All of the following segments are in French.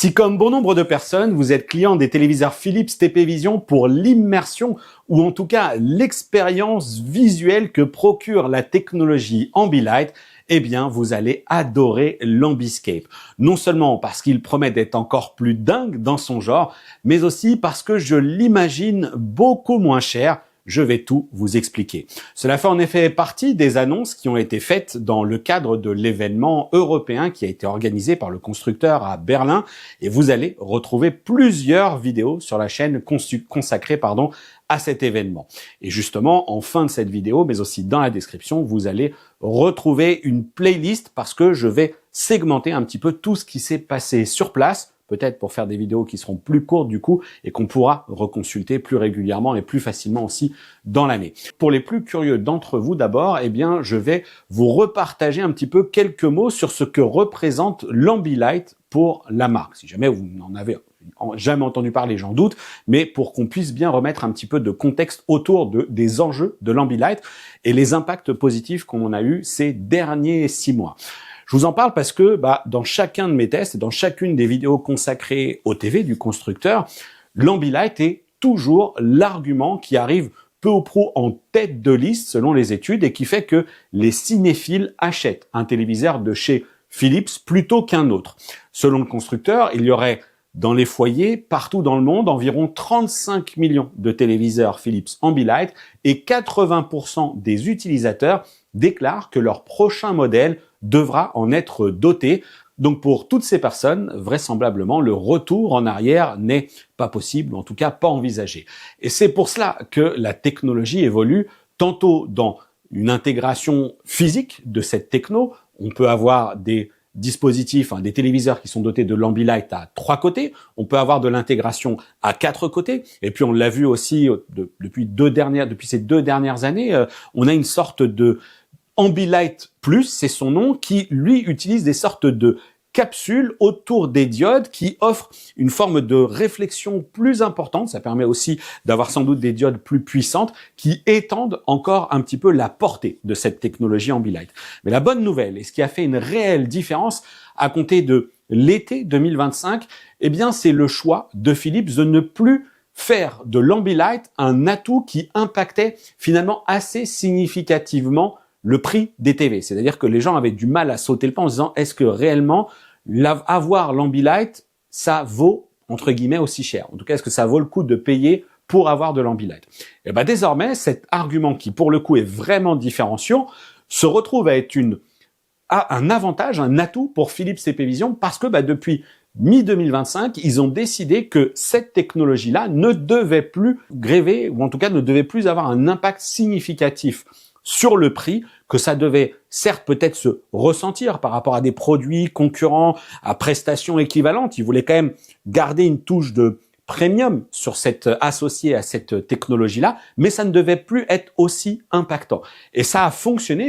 Si comme bon nombre de personnes, vous êtes client des téléviseurs Philips TP-Vision pour l'immersion ou en tout cas l'expérience visuelle que procure la technologie Ambilight, eh bien vous allez adorer l'Ambiscape. Non seulement parce qu'il promet d'être encore plus dingue dans son genre, mais aussi parce que je l'imagine beaucoup moins cher. Je vais tout vous expliquer. Cela fait en effet partie des annonces qui ont été faites dans le cadre de l'événement européen qui a été organisé par le constructeur à Berlin et vous allez retrouver plusieurs vidéos sur la chaîne consacrée à cet événement. Et justement, en fin de cette vidéo, mais aussi dans la description, vous allez retrouver une playlist parce que je vais segmenter un petit peu tout ce qui s'est passé sur place, peut-être pour faire des vidéos qui seront plus courtes du coup et qu'on pourra reconsulter plus régulièrement et plus facilement aussi dans l'année. Pour les plus curieux d'entre vous d'abord, eh bien, je vais vous repartager un petit peu quelques mots sur ce que représente l'Ambilight pour la marque. Si jamais vous n'en avez jamais entendu parler, j'en doute, mais pour qu'on puisse bien remettre un petit peu de contexte autour des enjeux de l'Ambilight et les impacts positifs qu'on a eu ces derniers 6 mois. Je vous en parle parce que dans chacun de mes tests et dans chacune des vidéos consacrées au TV du constructeur, l'Ambilight est toujours l'argument qui arrive peu ou prou en tête de liste selon les études et qui fait que les cinéphiles achètent un téléviseur de chez Philips plutôt qu'un autre. Selon le constructeur, il y aurait dans les foyers, partout dans le monde, environ 35 millions de téléviseurs Philips Ambilight et 80% des utilisateurs déclarent que leur prochain modèle devra en être doté. Donc pour toutes ces personnes, vraisemblablement, le retour en arrière n'est pas possible, ou en tout cas pas envisagé. Et c'est pour cela que la technologie évolue, tantôt dans une intégration physique de cette techno. On peut avoir des dispositifs, des téléviseurs qui sont dotés de l'Ambilight à 3 côtés. On peut avoir de l'intégration à 4 côtés. Et puis on l'a vu aussi depuis ces 2 dernières années, on a une sorte de Ambilight Plus, c'est son nom, qui lui utilise des sortes de capsules autour des diodes qui offrent une forme de réflexion plus importante. Ça permet aussi d'avoir sans doute des diodes plus puissantes qui étendent encore un petit peu la portée de cette technologie Ambilight. Mais la bonne nouvelle, et ce qui a fait une réelle différence à compter de l'été 2025, eh bien c'est le choix de Philips de ne plus faire de l'Ambilight un atout qui impactait finalement assez significativement le prix des TV. C'est-à-dire que les gens avaient du mal à sauter le pas en se disant est-ce que réellement avoir l'Ambilight, ça vaut entre guillemets aussi cher? En tout cas, est-ce que ça vaut le coup de payer pour avoir de l'Ambilight? Et désormais, cet argument qui pour le coup est vraiment différenciant se retrouve à être un avantage, un atout pour Philips TP-Vision parce que depuis mi-2025, ils ont décidé que cette technologie-là ne devait plus gréver, ou en tout cas ne devait plus avoir un impact significatif sur le prix, que ça devait certes peut-être se ressentir par rapport à des produits concurrents à prestations équivalentes. Ils voulaient quand même garder une touche de premium associée à cette technologie-là, mais ça ne devait plus être aussi impactant. Et ça a fonctionné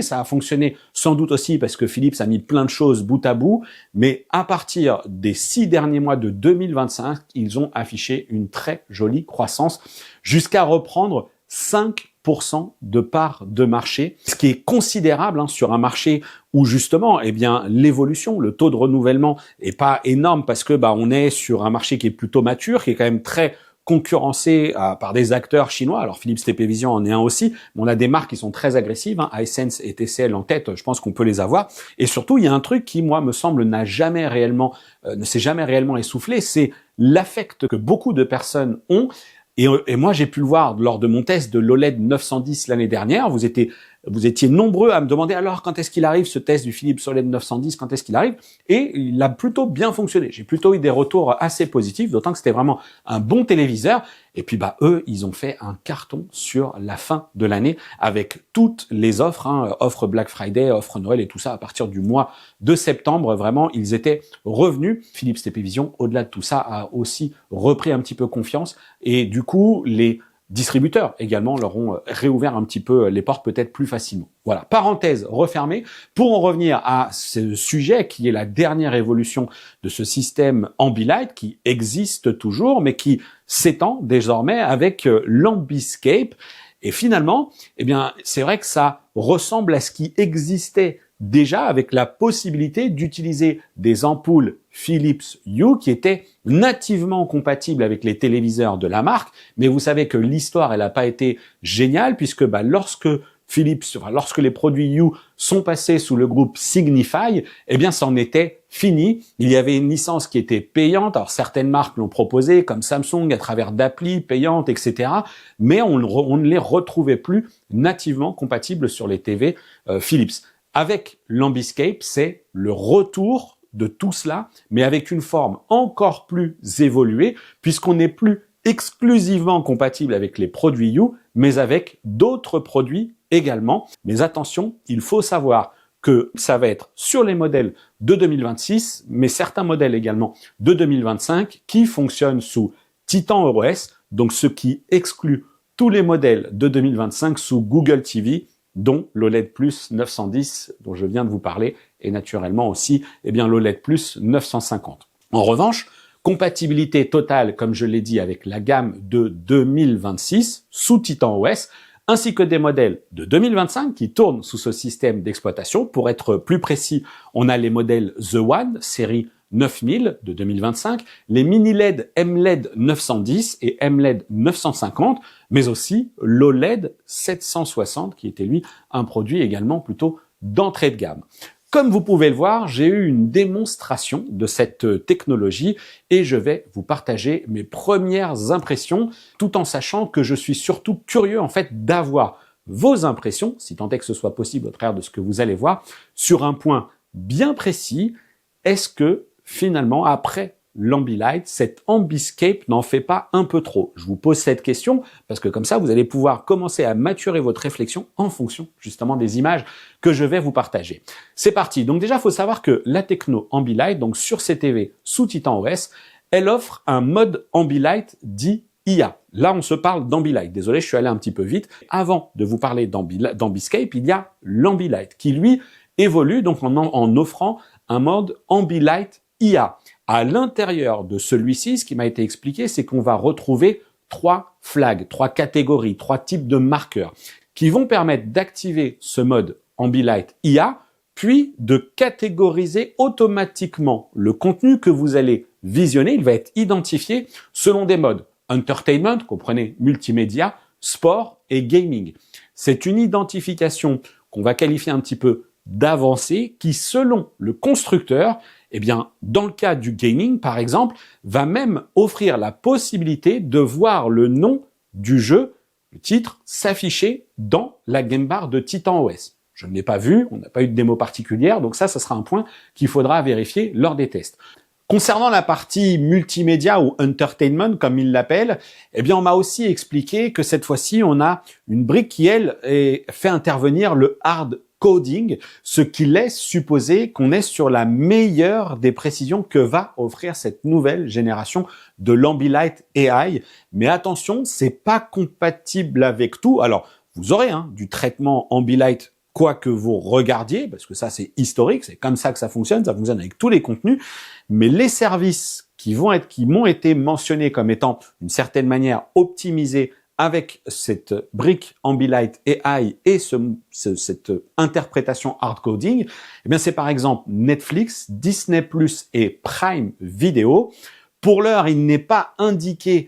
sans doute aussi parce que Philips a mis plein de choses bout à bout, mais à partir des 6 derniers mois de 2025, ils ont affiché une très jolie croissance jusqu'à reprendre 5% de part de marché, ce qui est considérable sur un marché où justement, l'évolution, le taux de renouvellement est pas énorme parce que on est sur un marché qui est plutôt mature, qui est quand même très concurrencé par des acteurs chinois. Alors Philips TP-Vision en est un aussi, mais on a des marques qui sont très agressives, Hisense et TCL en tête, je pense qu'on peut les avoir. Et surtout, il y a un truc qui, moi, me semble, ne s'est jamais réellement essoufflé, c'est l'affect que beaucoup de personnes ont. Et moi, j'ai pu le voir lors de mon test de l'OLED 910 l'année dernière. Vous étiez nombreux à me demander alors quand est-ce qu'il arrive ce test du Philips OLED 910, quand est-ce qu'il arrive? Et il a plutôt bien fonctionné. J'ai plutôt eu des retours assez positifs, d'autant que c'était vraiment un bon téléviseur. Et puis eux, ils ont fait un carton sur la fin de l'année avec toutes les offres, offres Black Friday, offres Noël et tout ça à partir du mois de septembre. Vraiment, ils étaient revenus. Philips TP-Vision, au-delà de tout ça, a aussi repris un petit peu confiance. Et du coup, les distributeurs également leur ont réouvert un petit peu les portes peut-être plus facilement. Voilà, parenthèse refermée. Pour en revenir à ce sujet qui est la dernière évolution de ce système Ambilight qui existe toujours mais qui s'étend désormais avec l'Ambiscape. Et finalement, c'est vrai que ça ressemble à ce qui existait déjà avec la possibilité d'utiliser des ampoules Philips Hue qui étaient nativement compatibles avec les téléviseurs de la marque. Mais vous savez que l'histoire, elle n'a pas été géniale puisque lorsque les produits Hue sont passés sous le groupe Signify, eh bien, c'en était fini. Il y avait une licence qui était payante. Alors, certaines marques l'ont proposé, comme Samsung, à travers d'applis payantes, etc. Mais on ne les retrouvait plus nativement compatibles sur les TV Philips. Avec l'Ambiscape, c'est le retour de tout cela, mais avec une forme encore plus évoluée, puisqu'on n'est plus exclusivement compatible avec les produits Hue, mais avec d'autres produits également. Mais attention, il faut savoir que ça va être sur les modèles de 2026, mais certains modèles également de 2025 qui fonctionnent sous Titan OS, donc ce qui exclut tous les modèles de 2025 sous Google TV, dont l'OLED Plus 910 dont je viens de vous parler, et naturellement aussi l'OLED Plus 950. En revanche, compatibilité totale, comme je l'ai dit, avec la gamme de 2026 sous Titan OS, ainsi que des modèles de 2025 qui tournent sous ce système d'exploitation. Pour être plus précis, on a les modèles The One, série 9000 de 2025, les mini LED MLED 910 et MLED 950, mais aussi l'OLED 760 qui était lui un produit également plutôt d'entrée de gamme. Comme vous pouvez le voir, j'ai eu une démonstration de cette technologie et je vais vous partager mes premières impressions tout en sachant que je suis surtout curieux en fait d'avoir vos impressions, si tant est que ce soit possible au travers de ce que vous allez voir, sur un point bien précis. Est-ce que finalement, après l'Ambilight, cette Ambiscape n'en fait pas un peu trop? Je vous pose cette question parce que comme ça, vous allez pouvoir commencer à maturer votre réflexion en fonction justement des images que je vais vous partager. C'est parti. Donc déjà, il faut savoir que la techno Ambilight, donc sur ces TV sous Titan OS, elle offre un mode Ambilight dit IA. Là, on se parle d'Ambilight. Désolé, je suis allé un petit peu vite. Avant de vous parler d'Ambiscape, il y a l'Ambilight qui, lui, évolue donc en offrant un mode Ambilight IA. À l'intérieur de celui-ci, ce qui m'a été expliqué, c'est qu'on va retrouver 3 flags, 3 catégories, 3 types de marqueurs qui vont permettre d'activer ce mode Ambilight IA, puis de catégoriser automatiquement le contenu que vous allez visionner. Il va être identifié selon des modes entertainment, comprenez multimédia, sport et gaming. C'est une identification qu'on va qualifier un petit peu d'avancée qui, selon le constructeur, dans le cas du gaming, par exemple, va même offrir la possibilité de voir le nom du jeu, le titre, s'afficher dans la game bar de Titan OS. Je ne l'ai pas vu, on n'a pas eu de démo particulière, donc ça sera un point qu'il faudra vérifier lors des tests. Concernant la partie multimédia ou entertainment, comme ils l'appellent, on m'a aussi expliqué que cette fois-ci, on a une brique qui, elle, fait intervenir le hard coding, ce qui laisse supposer qu'on est sur la meilleure des précisions que va offrir cette nouvelle génération de l'Ambilight AI. Mais attention, c'est pas compatible avec tout. Alors, vous aurez du traitement Ambilight quoi que vous regardiez, parce que ça c'est historique, c'est comme ça que ça fonctionne avec tous les contenus, mais les services qui m'ont été mentionnés comme étant d'une certaine manière optimisés avec cette brique Ambilight AI et cette interprétation hard coding, c'est par exemple Netflix, Disney+ et Prime Video. Pour l'heure, il n'est pas indiqué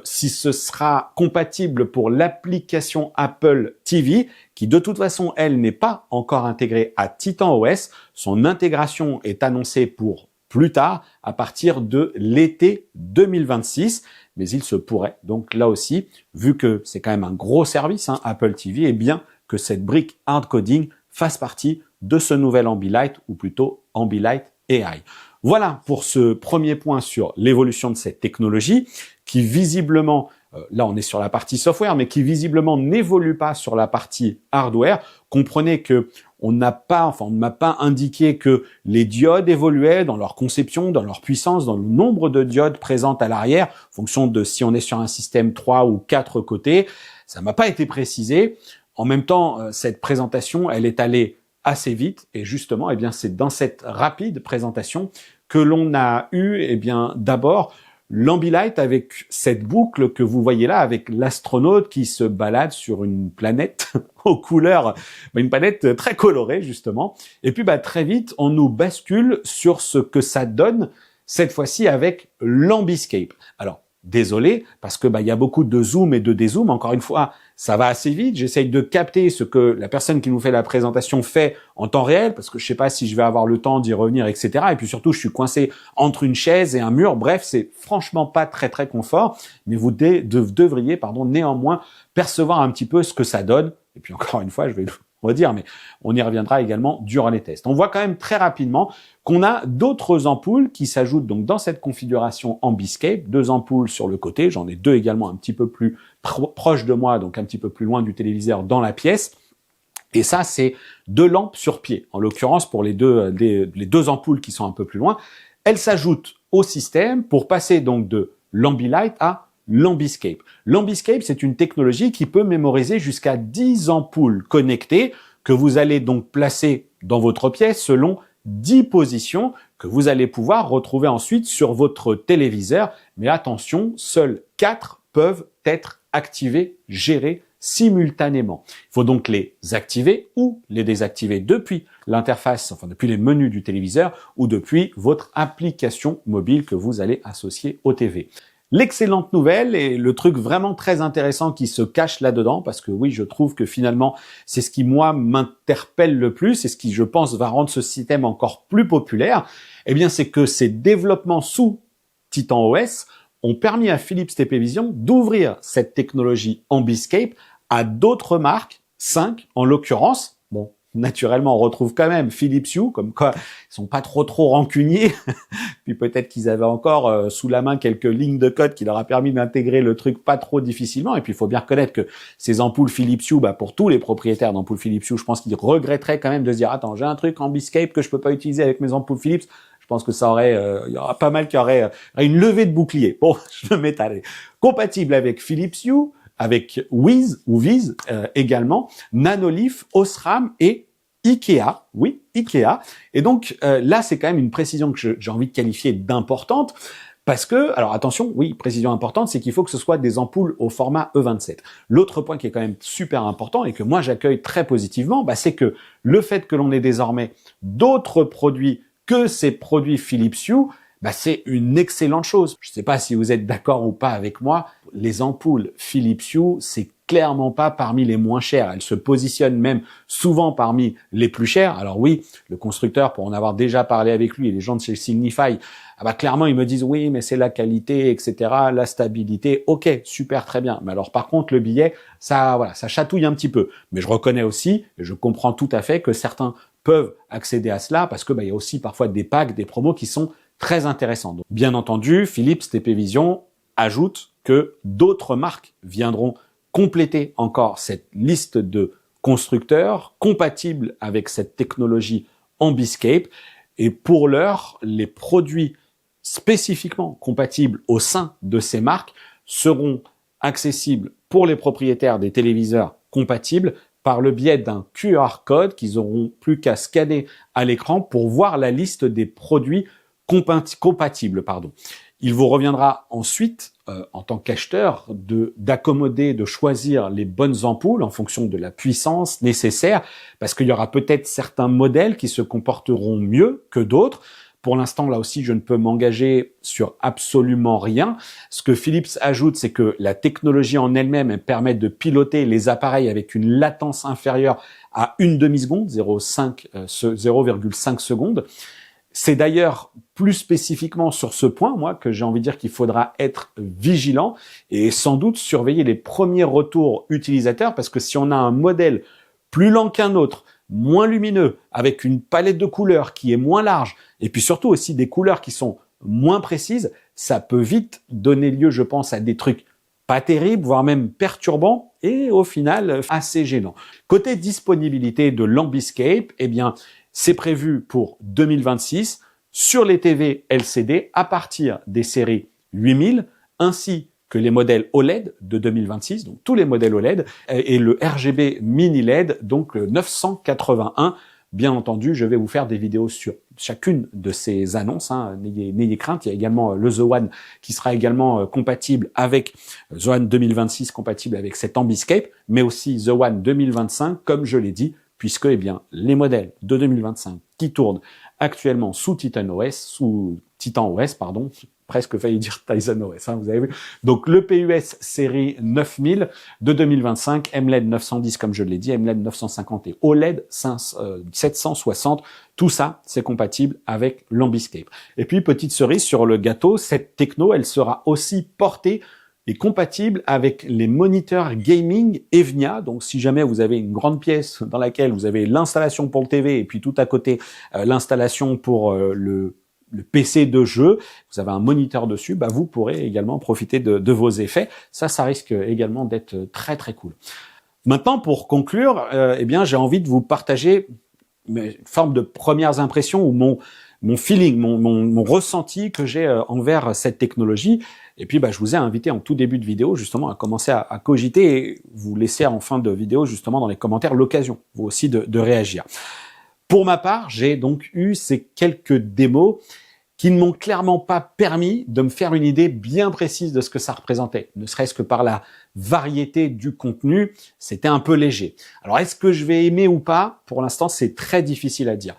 si ce sera compatible pour l'application Apple TV, qui de toute façon, elle n'est pas encore intégrée à Titan OS. Son intégration est annoncée pour plus tard, à partir de l'été 2026. Mais il se pourrait, donc là aussi, vu que c'est quand même un gros service, Apple TV, et bien que cette brique hard coding fasse partie de ce nouvel Ambilight, ou plutôt Ambilight AI. Voilà pour ce premier point sur l'évolution de cette technologie, qui visiblement, là on est sur la partie software, mais qui visiblement n'évolue pas sur la partie hardware. Comprenez que on ne m'a pas indiqué que les diodes évoluaient dans leur conception, dans leur puissance, dans le nombre de diodes présentes à l'arrière, en fonction de si on est sur un système 3 ou 4 côtés. Ça m'a pas été précisé. En même temps, cette présentation, elle est allée assez vite et justement, c'est dans cette rapide présentation que l'on a eu, d'abord, l'Ambilight avec cette boucle que vous voyez là, avec l'astronaute qui se balade sur une planète aux couleurs, une planète très colorée justement. Et puis très vite, on nous bascule sur ce que ça donne cette fois-ci avec l'Ambiscape. Alors, désolé, parce que il y a beaucoup de zoom et de dézoom. Encore une fois, ça va assez vite. J'essaye de capter ce que la personne qui nous fait la présentation fait en temps réel, parce que je sais pas si je vais avoir le temps d'y revenir, etc. Et puis surtout, je suis coincé entre une chaise et un mur. Bref, c'est franchement pas très très confort. Mais vous devriez, néanmoins percevoir un petit peu ce que ça donne. Et puis encore une fois, je vais le redire, mais on y reviendra également durant les tests. On voit quand même très rapidement qu'on a d'autres ampoules qui s'ajoutent donc dans cette configuration Ambiscape, 2 ampoules sur le côté, j'en ai 2 également un petit peu plus proches de moi, donc un petit peu plus loin du téléviseur dans la pièce. Et ça, c'est 2 lampes sur pied. En l'occurrence, pour les deux ampoules qui sont un peu plus loin, elles s'ajoutent au système pour passer donc de l'Ambilight à l'Ambiscape. L'Ambiscape, c'est une technologie qui peut mémoriser jusqu'à 10 ampoules connectées que vous allez donc placer dans votre pièce selon 10 positions que vous allez pouvoir retrouver ensuite sur votre téléviseur. Mais attention, seules 4 peuvent être activées, gérées simultanément. Il faut donc les activer ou les désactiver depuis l'interface, depuis les menus du téléviseur ou depuis votre application mobile que vous allez associer au TV. L'excellente nouvelle et le truc vraiment très intéressant qui se cache là-dedans, parce que oui, je trouve que finalement, c'est ce qui, moi, m'interpelle le plus et ce qui, je pense, va rendre ce système encore plus populaire, c'est que ces développements sous Titan OS ont permis à Philips TPvision d'ouvrir cette technologie Ambiscape à d'autres marques, 5 en l'occurrence. Bon, naturellement, on retrouve quand même Philips Hue, comme quoi ils sont pas trop rancuniers. Puis peut-être qu'ils avaient encore sous la main quelques lignes de code qui leur a permis d'intégrer le truc pas trop difficilement. Et puis il faut bien reconnaître que ces ampoules Philips Hue, pour tous les propriétaires d'ampoules Philips Hue, je pense qu'ils regretteraient quand même de se dire attends, j'ai un truc Ambiscape que je peux pas utiliser avec mes ampoules Philips. Je pense que ça aurait, il y aura pas mal qui aurait une levée de bouclier. Bon, je me m'étaler. Compatible avec Philips Hue, avec Wiz ou Viz également, Nanolith, Osram et Ikea, oui, Ikea. Et donc là, c'est quand même une précision que j'ai envie de qualifier d'importante, parce que, alors attention, oui, précision importante, c'est qu'il faut que ce soit des ampoules au format E27. L'autre point qui est quand même super important et que moi j'accueille très positivement, c'est que le fait que l'on ait désormais d'autres produits que ces produits Philips Hue, c'est une excellente chose. Je ne sais pas si vous êtes d'accord ou pas avec moi, les ampoules Philips Hue, c'est clairement pas parmi les moins chères. Elles se positionnent même souvent parmi les plus chères. Alors oui, le constructeur, pour en avoir déjà parlé avec lui, et les gens de chez Signify, clairement, ils me disent oui, mais c'est la qualité, etc., la stabilité. Ok, super, très bien. Mais alors par contre, le billet, ça chatouille un petit peu. Mais je reconnais aussi, et je comprends tout à fait que certains peuvent accéder à cela parce que il y a aussi parfois des packs, des promos qui sont très intéressants. Donc, bien entendu, Philips TPvision ajoute que d'autres marques viendront compléter encore cette liste de constructeurs compatibles avec cette technologie Ambiscape. Et pour l'heure, les produits spécifiquement compatibles au sein de ces marques seront accessibles pour les propriétaires des téléviseurs compatibles par le biais d'un QR code qu'ils auront plus qu'à scanner à l'écran pour voir la liste des produits compatibles. Il vous reviendra ensuite, en tant qu'acheteur, d'accommoder, de choisir les bonnes ampoules en fonction de la puissance nécessaire, parce qu'il y aura peut-être certains modèles qui se comporteront mieux que d'autres. Pour l'instant, là aussi, je ne peux m'engager sur absolument rien. Ce que Philips ajoute, c'est que la technologie en elle-même permet de piloter les appareils avec une latence inférieure à une demi-seconde, 0,5 secondes. C'est d'ailleurs plus spécifiquement sur ce point, moi, que j'ai envie de dire qu'il faudra être vigilant et sans doute surveiller les premiers retours utilisateurs, parce que si on a un modèle plus lent qu'un autre, moins lumineux, avec une palette de couleurs qui est moins large, et puis surtout aussi des couleurs qui sont moins précises, ça peut vite donner lieu, je pense, à des trucs pas terribles, voire même perturbants, et au final, assez gênants. Côté disponibilité de l'Ambiscape, c'est prévu pour 2026 sur les TV LCD à partir des séries 8000, ainsi que les modèles OLED de 2026, donc tous les modèles OLED, et le RGB mini LED, donc le 981 Bien entendu, je vais vous faire des vidéos sur chacune de ces annonces, hein. N'ayez crainte. Il y a également le The One qui sera également compatible avec The One 2026, compatible avec cet Ambiscape, mais aussi The One 2025, comme je l'ai dit, puisque eh bien les modèles de 2025 qui tournent actuellement sous Titan OS, pardon, presque failli dire Tizen OS, hein, vous avez vu. Donc le PUS série 9000 de 2025, MLED 910 comme je l'ai dit, MLED 950 et OLED 760, tout ça c'est compatible avec l'Ambiscape. Et puis petite cerise sur le gâteau, cette techno elle sera aussi portée et compatible avec les moniteurs gaming Evnia. Donc si jamais vous avez une grande pièce dans laquelle vous avez l'installation pour le TV et puis tout à côté l'installation pour le PC de jeu, vous avez un moniteur dessus, bah vous pourrez également profiter de vos effets. Ça risque également d'être très très cool. Maintenant, pour conclure, eh bien j'ai envie de vous partager une forme de premières impressions ou mon feeling, mon ressenti que j'ai envers cette technologie. Et puis, je vous ai invité en tout début de vidéo, justement, à commencer à cogiter et vous laisser en fin de vidéo, justement, dans les commentaires, l'occasion, vous aussi, de réagir. Pour ma part, j'ai donc eu ces quelques démos qui ne m'ont clairement pas permis de me faire une idée bien précise de ce que ça représentait. Ne serait-ce que par la variété du contenu, c'était un peu léger. Alors, est-ce que je vais aimer ou pas? Pour l'instant, c'est très difficile à dire.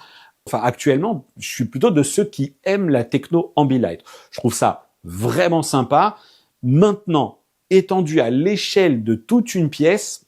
Enfin, actuellement, je suis plutôt de ceux qui aiment la techno Ambilight. Je trouve ça vraiment sympa. Maintenant, étendu à l'échelle de toute une pièce,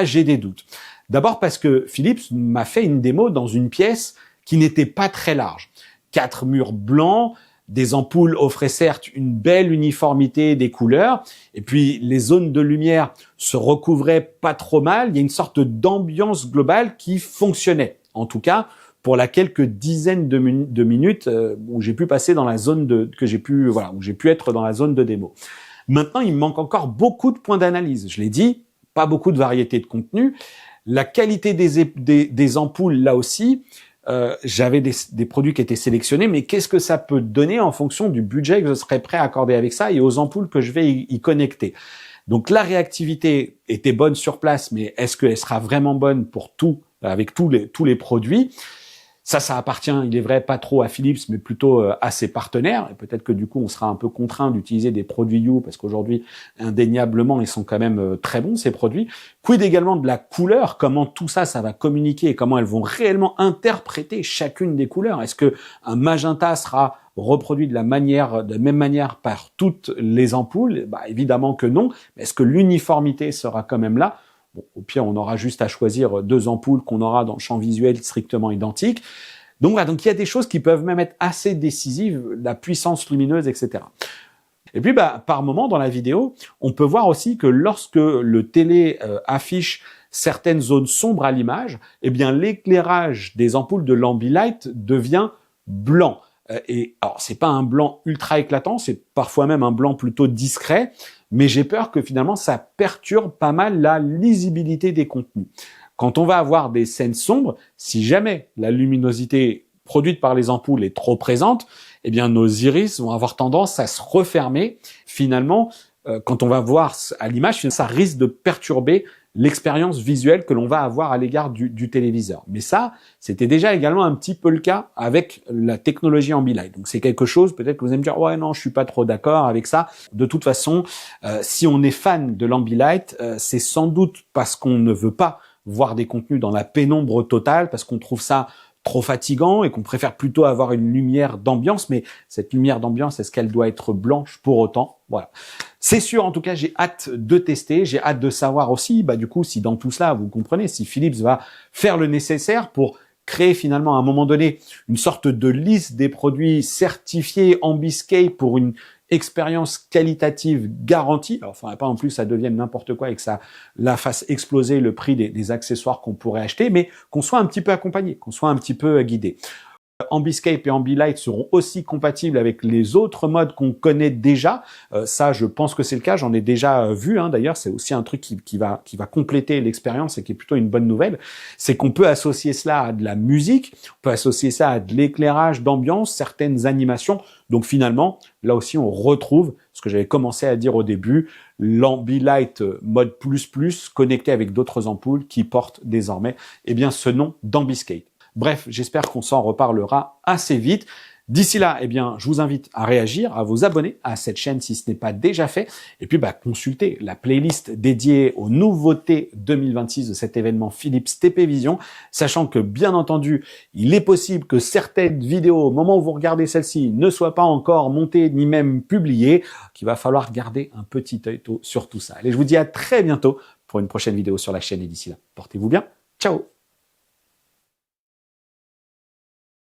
j'ai des doutes. D'abord parce que Philips m'a fait une démo dans une pièce qui n'était pas très large. 4 murs blancs, des ampoules offraient certes une belle uniformité des couleurs, et puis les zones de lumière se recouvraient pas trop mal. Il y a une sorte d'ambiance globale qui fonctionnait. En tout cas, pour la quelques dizaines de minutes où j'ai pu passer dans la zone où j'ai pu être dans la zone de démo. Maintenant, il me manque encore beaucoup de points d'analyse. Je l'ai dit, pas beaucoup de variété de contenu. La qualité des ampoules, là aussi, j'avais des produits qui étaient sélectionnés, mais qu'est-ce que ça peut donner en fonction du budget que je serais prêt à accorder avec ça et aux ampoules que je vais y connecter. Donc la réactivité était bonne sur place, mais est-ce qu'elle sera vraiment bonne pour avec tous les produits? Ça appartient, il est vrai, pas trop à Philips, mais plutôt à ses partenaires. Et peut-être que du coup, on sera un peu contraint d'utiliser des produits You, parce qu'aujourd'hui, indéniablement, ils sont quand même très bons, ces produits. Quid également de la couleur, comment tout ça va communiquer et comment elles vont réellement interpréter chacune des couleurs. Est-ce que un magenta sera reproduit de la même manière par toutes les ampoules? Évidemment que non. Mais est-ce que l'uniformité sera quand même là? Bon, au pire, on aura juste à choisir 2 ampoules qu'on aura dans le champ visuel strictement identique. Donc voilà, donc il y a des choses qui peuvent même être assez décisives, la puissance lumineuse, etc. Et puis, par moment dans la vidéo, on peut voir aussi que lorsque le télé affiche certaines zones sombres à l'image, eh bien l'éclairage des ampoules de l'Ambilight devient blanc. Et alors, c'est pas un blanc ultra éclatant, c'est parfois même un blanc plutôt discret, mais j'ai peur que finalement ça perturbe pas mal la lisibilité des contenus. Quand on va avoir des scènes sombres, si jamais la luminosité produite par les ampoules est trop présente, eh bien nos iris vont avoir tendance à se refermer. Finalement, quand on va voir à l'image, ça risque de perturber l'expérience visuelle que l'on va avoir à l'égard du téléviseur. Mais ça, c'était déjà également un petit peu le cas avec la technologie Ambilight. Donc c'est quelque chose, peut-être que vous allez me dire « Ouais, non, je suis pas trop d'accord avec ça ». De toute façon, si on est fan de l'Ambilight, c'est sans doute parce qu'on ne veut pas voir des contenus dans la pénombre totale, parce qu'on trouve ça trop fatigant et qu'on préfère plutôt avoir une lumière d'ambiance. Mais cette lumière d'ambiance, est-ce qu'elle doit être blanche pour autant? Voilà. C'est sûr, en tout cas, j'ai hâte de tester, j'ai hâte de savoir aussi, du coup, si dans tout cela, vous comprenez, si Philips va faire le nécessaire pour créer finalement à un moment donné une sorte de liste des produits certifiés Ambiscape pour une expérience qualitative garantie. Alors, faudrait pas en plus ça devienne n'importe quoi et que ça la fasse exploser le prix des accessoires qu'on pourrait acheter, mais qu'on soit un petit peu accompagné, qu'on soit un petit peu guidé. Ambiscape et Ambilight seront aussi compatibles avec les autres modes qu'on connaît déjà. Ça, je pense que c'est le cas. J'en ai déjà vu. D'ailleurs, c'est aussi un truc qui va compléter l'expérience et qui est plutôt une bonne nouvelle. C'est qu'on peut associer cela à de la musique, on peut associer ça à de l'éclairage d'ambiance, certaines animations. Donc finalement, là aussi, on retrouve ce que j'avais commencé à dire au début, l'Ambilight mode plus connecté avec d'autres ampoules qui portent désormais, ce nom d'Ambiscape. Bref, j'espère qu'on s'en reparlera assez vite. D'ici là, je vous invite à réagir, à vous abonner à cette chaîne si ce n'est pas déjà fait, et puis consulter la playlist dédiée aux nouveautés 2026 de cet événement Philips TP Vision, sachant que bien entendu, il est possible que certaines vidéos, au moment où vous regardez celle-ci, ne soient pas encore montées ni même publiées, qu'il va falloir garder un petit œil sur tout ça. Allez, je vous dis à très bientôt pour une prochaine vidéo sur la chaîne, et d'ici là, portez-vous bien. Ciao!